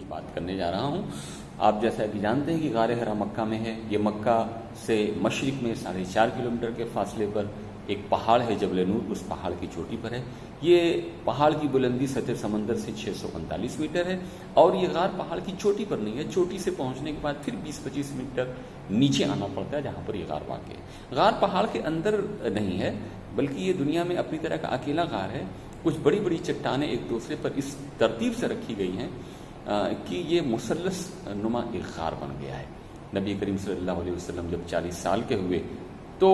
کچھ بات کرنے جا رہا ہوں۔ آپ جیسا کہ جانتے ہیں کہ غار حرا مکہ میں ہے۔ یہ مکہ سے مشرق میں 4.5 کلومیٹر کے فاصلے پر ایک پہاڑ ہے جبل نور، اس پہاڑ کی چوٹی پر ہے۔ یہ پہاڑ کی بلندی سطح سمندر سے 645 میٹر ہے، اور یہ غار پہاڑ کی چوٹی پر نہیں ہے، چوٹی سے پہنچنے کے بعد پھر 20-25 میٹر نیچے آنا پڑتا ہے جہاں پر یہ غار واقع ہے۔ غار پہاڑ کے اندر نہیں ہے، بلکہ یہ دنیا میں اپنی طرح کا اکیلا غار ہے۔ کچھ بڑی بڑی چٹانیں ایک دوسرے پر اس ترتیب سے رکھی گئی ہیں کہ یہ مثلث نما ایک غار بن گیا ہے۔ نبی کریم صلی اللہ علیہ وسلم جب 40 سال کے ہوئے تو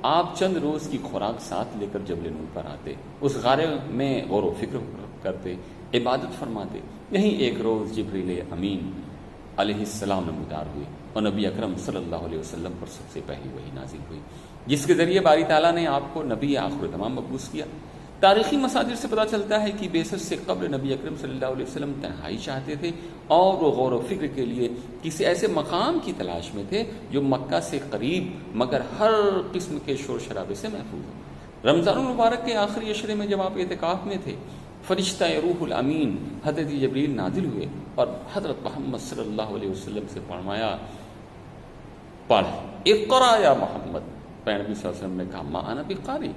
آپ چند روز کی خوراک ساتھ لے کر جبل نور پر آتے، اس غار میں غور و فکر کرتے، عبادت فرماتے۔ یہیں ایک روز جبریل امین علیہ السلام نمودار ہوئے اور نبی اکرم صلی اللہ علیہ وسلم پر سب سے پہلی وحی نازل ہوئی، جس کے ذریعے باری تعالیٰ نے آپ کو نبی آخر تمام مبعوث کیا۔ تاریخی مصادر سے پتہ چلتا ہے کہ بعثت سے قبل نبی اکرم صلی اللہ علیہ وسلم تنہائی چاہتے تھے، اور وہ غور و فکر کے لیے کسی ایسے مقام کی تلاش میں تھے جو مکہ سے قریب مگر ہر قسم کے شور شرابے سے محفوظ ہو۔ رمضان المبارک کے آخری عشرے میں جب آپ اعتکاف میں تھے، فرشتہ روح الامین حضرت جبریل نازل ہوئے اور حضرت محمد صلی اللہ علیہ وسلم سے فرمایا، پڑھ اقرا یا محمد۔ پیغمبر نبی صلی اللہ علیہ وسلم نے کہا ما انا بقاری۔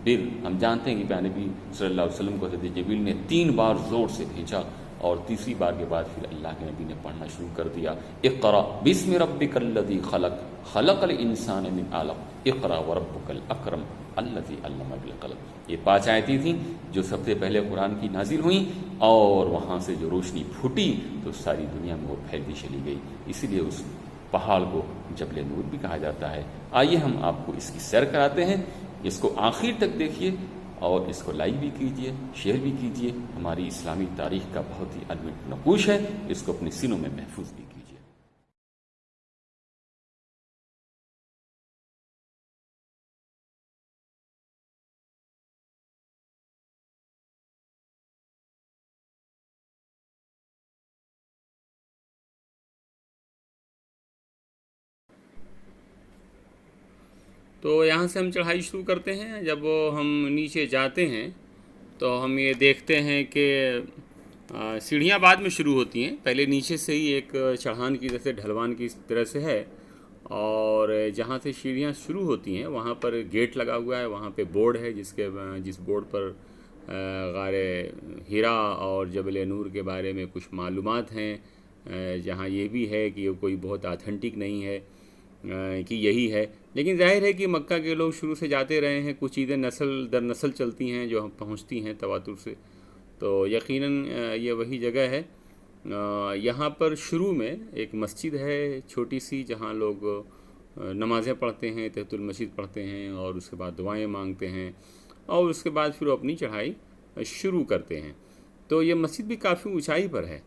پھر ہم جانتے ہیں کہ پیغمبر نبی صلی اللہ علیہ وسلم کو حضرت جبریل نے 3 بار زور سے بھیجا، اور تیسری بار کے بعد پھر اللہ کے نبی نے پڑھنا شروع کر دیا، اقرا بسم ربک الذی خلق خلق الانسان من علق اقرا وربک الاکرم الذی علم بالقلم۔ یہ 5 آیتیں تھیں جو سب سے پہلے قرآن کی نازل ہوئیں، اور وہاں سے جو روشنی پھوٹی تو ساری دنیا میں وہ پھیلتی چلی گئی۔ اسی لیے اس پہاڑ کو جبل نور بھی کہا جاتا ہے۔ آئیے ہم آپ کو اس کی سیر کراتے ہیں، اس کو آخر تک دیکھیے اور اس کو لائک بھی کیجیے، شیئر بھی کیجیے۔ ہماری اسلامی تاریخ کا بہت ہی علمی نقوش ہے، اس کو اپنے سینوں میں محفوظ بھی کیجیے۔ تو یہاں سے ہم چڑھائی شروع کرتے ہیں۔ جب ہم نیچے جاتے ہیں تو ہم یہ دیکھتے ہیں کہ سیڑھیاں بعد میں شروع ہوتی ہیں، پہلے نیچے سے ہی ایک چڑھان کی جیسے ڈھلوان کی طرح سے ہے، اور جہاں سے سیڑھیاں شروع ہوتی ہیں وہاں پر گیٹ لگا ہوا ہے، وہاں پہ بورڈ ہے جس بورڈ پر غار حرا اور جبل نور کے بارے میں کچھ معلومات ہیں، جہاں یہ بھی ہے کہ یہ کوئی بہت آتھینٹک نہیں ہے کہ یہی ہے، لیکن ظاہر ہے کہ مکہ کے لوگ شروع سے جاتے رہے ہیں، کچھ چیزیں نسل در نسل چلتی ہیں جو ہم پہنچتی ہیں تواتر سے، تو یقیناً یہ وہی جگہ ہے۔ یہاں پر شروع میں ایک مسجد ہے چھوٹی سی، جہاں لوگ نمازیں پڑھتے ہیں، تحیۃ المسجد پڑھتے ہیں، اور اس کے بعد دعائیں مانگتے ہیں، اور اس کے بعد پھر وہ اپنی چڑھائی شروع کرتے ہیں۔ تو یہ مسجد بھی کافی اونچائی پر ہے،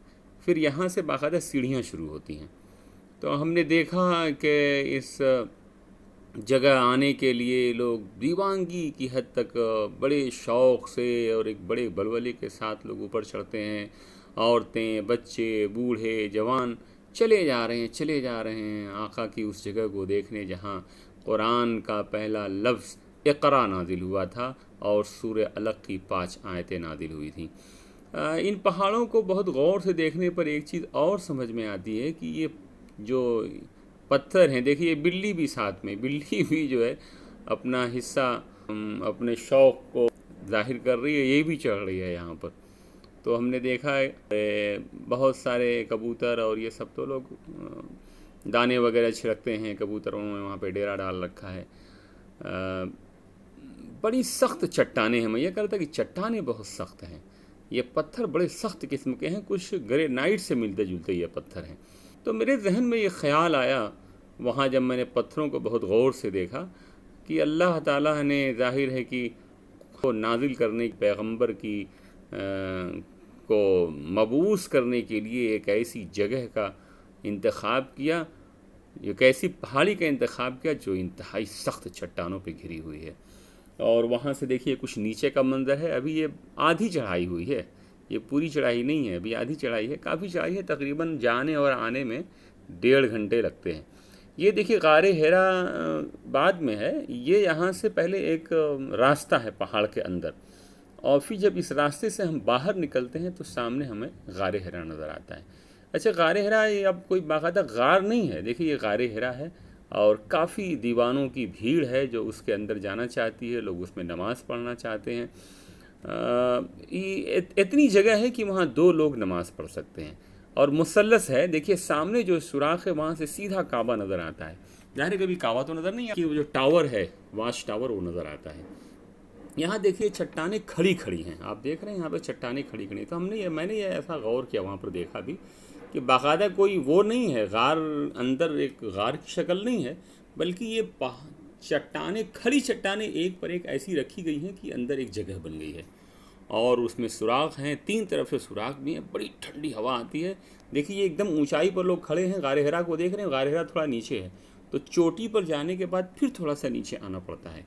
پھر یہاں سے باقاعدہ سیڑھیاں شروع ہوتی ہیں۔ تو ہم نے دیکھا کہ اس جگہ آنے کے لیے لوگ دیوانگی کی حد تک بڑے شوق سے اور ایک بڑے بلولے کے ساتھ لوگ اوپر چڑھتے ہیں، عورتیں، بچے، بوڑھے، جوان چلے جا رہے ہیں آقا کی اس جگہ کو دیکھنے جہاں قرآن کا پہلا لفظ اقرا نازل ہوا تھا اور سورہ علق کی 5 آیتیں نازل ہوئی تھیں۔ ان پہاڑوں کو بہت غور سے دیکھنے پر ایک چیز اور سمجھ میں آتی ہے کہ یہ جو پتھر ہیں، دیکھیے بلی بھی ساتھ میں، بلی بھی جو ہے اپنا حصہ اپنے شوق کو ظاہر کر رہی ہے، یہ بھی چڑھ رہی ہے یہاں پر۔ تو ہم نے دیکھا ہے بہت سارے کبوتر اور یہ سب تو لوگ دانے وغیرہ چھڑکتے ہیں، کبوتروں نے وہاں پہ ڈیرا ڈال رکھا ہے۔ بڑی سخت چٹانیں ہیں، میں یہ کہتا کہ چٹانیں بہت سخت ہیں، یہ پتھر بڑے سخت قسم کے ہیں، کچھ گرینائٹ سے ملتے جلتے یہ پتھر ہیں۔ تو میرے ذہن میں یہ خیال آیا وہاں جب میں نے پتھروں کو بہت غور سے دیکھا کہ اللہ تعالیٰ نے ظاہر ہے کہ کو نازل کرنے پیغمبر کی کو مبعوث کرنے کے لیے ایک ایسی جگہ کا انتخاب کیا، ایک ایسی پہاڑی کا انتخاب کیا جو انتہائی سخت چٹانوں پہ گھری ہوئی ہے۔ اور وہاں سے دیکھیے کچھ نیچے کا منظر ہے، ابھی یہ آدھی چڑھائی ہوئی ہے، یہ پوری چڑھائی نہیں ہے، ابھی آدھی چڑھائی ہے، کافی چڑھائی ہے، تقریباً جانے اور آنے میں 1.5 گھنٹے لگتے ہیں۔ یہ دیکھیے غار حرا بعد میں ہے، یہ یہاں سے پہلے ایک راستہ ہے پہاڑ کے اندر، اور پھر جب اس راستے سے ہم باہر نکلتے ہیں تو سامنے ہمیں غار حرا نظر آتا ہے۔ اچھا، غار حرا یہ اب کوئی باقاعدہ غار نہیں ہے، دیکھیے یہ غار حرا ہے اور کافی دیوانوں کی بھیڑ ہے جو اس کے اندر جانا چاہتی ہے، لوگ اس میں نماز پڑھنا چاہتے ہیں۔ اتنی جگہ ہے کہ وہاں 2 لوگ نماز پڑھ سکتے ہیں، اور مثلث ہے، دیکھیے سامنے جو سوراخ ہے وہاں سے سیدھا کعبہ نظر آتا ہے۔ ظاہر ہے کبھی کعبہ تو نظر نہیں آتا، وہ جو ٹاور ہے، واچ ٹاور، وہ نظر آتا ہے۔ یہاں دیکھیے چٹانیں کھڑی کھڑی ہیں، آپ دیکھ رہے ہیں یہاں پہ چٹانیں کھڑی کھڑی ہیں، تو میں نے یہ ایسا غور کیا وہاں پر دیکھا بھی کہ باقاعدہ کوئی وہ نہیں ہے غار، اندر ایک غار کی شکل نہیں ہے، بلکہ یہ چٹانیں، کھڑی چٹانیں ایک پر ایک ایسی رکھی گئی ہیں کہ اندر ایک جگہ بن گئی ہے، اور اس میں سوراخ ہیں، 3 طرف سے سوراخ بھی ہیں، بڑی ٹھنڈی ہوا آتی ہے۔ دیکھیے یہ ایک دم اونچائی پر لوگ کھڑے ہیں، غار حرا کو دیکھ رہے ہیں، غار حرا تھوڑا نیچے ہے، تو چوٹی پر جانے کے بعد پھر تھوڑا سا نیچے آنا پڑتا ہے،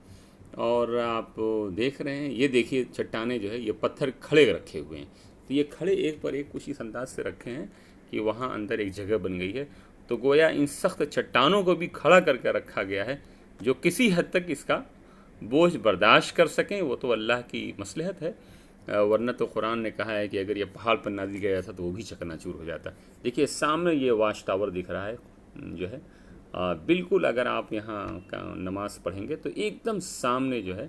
اور آپ دیکھ رہے ہیں یہ دیکھیے چٹانیں جو ہے یہ پتھر کھڑے رکھے ہوئے ہیں، تو یہ کھڑے ایک پر ایک کچھ اس انداز سے رکھے ہیں کہ وہاں اندر ایک جگہ بن گئی ہے، تو گویا ان سخت چٹانوں کو بھی کھڑا کر کے رکھا گیا ہے جو کسی حد تک اس کا بوجھ برداشت کر سکیں، وہ تو اللہ کی مصلحت ہے، ورنہ تو قرآن نے کہا ہے کہ اگر یہ پہاڑ پر نازل کیا جاتا تو وہ بھی چکنا چور ہو جاتا۔ دیکھیے سامنے یہ واچ ٹاور دکھ رہا ہے جو ہے، بالکل اگر آپ یہاں نماز پڑھیں گے تو ایک دم سامنے جو ہے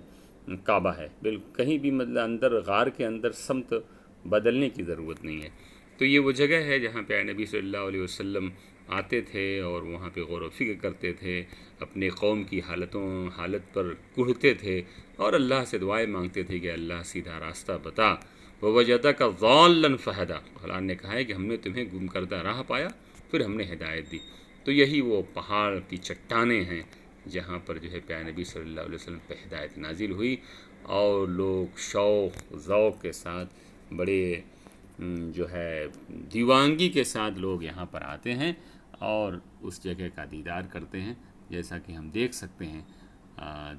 کعبہ ہے، بالکل کہیں بھی مطلب اندر غار کے اندر سمت بدلنے کی ضرورت نہیں ہے۔ تو یہ وہ جگہ ہے جہاں پہ نبی صلی اللہ علیہ وسلم آتے تھے اور وہاں پہ غور و فکر کرتے تھے، اپنے قوم کی حالت پر کڑھتے تھے اور اللہ سے دعائیں مانگتے تھے کہ اللہ سیدھا راستہ بتا۔ وَوَجَدَكَ ضَالًّا فَهَدَىٰ، قرآن نے کہا ہے کہ ہم نے تمہیں گم کردہ راہ پایا پھر ہم نے ہدایت دی۔ تو یہی وہ پہاڑ کی چٹانیں ہیں جہاں پر جو ہے پیارے نبی صلی اللہ علیہ وسلم پہ ہدایت نازل ہوئی، اور لوگ شوق ذوق کے ساتھ بڑے جو ہے دیوانگی کے ساتھ لوگ یہاں پر آتے ہیں اور اس جگہ کا دیدار کرتے ہیں، جیسا کہ ہم دیکھ سکتے ہیں۔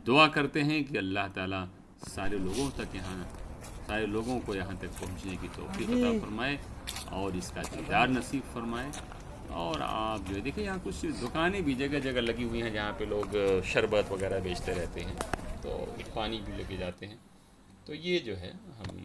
دعا کرتے ہیں کہ اللہ تعالیٰ سارے لوگوں کو یہاں تک پہنچنے کی توفیق عطا فرمائے اور اس کا دیدار نصیب فرمائے۔ اور آپ جو ہے دیکھیں یہاں کچھ دکانیں بھی جگہ جگہ لگی ہوئی ہیں جہاں پہ لوگ شربت وغیرہ بیچتے رہتے ہیں، تو پانی بھی لے کے جاتے ہیں۔ تو یہ جو ہے ہم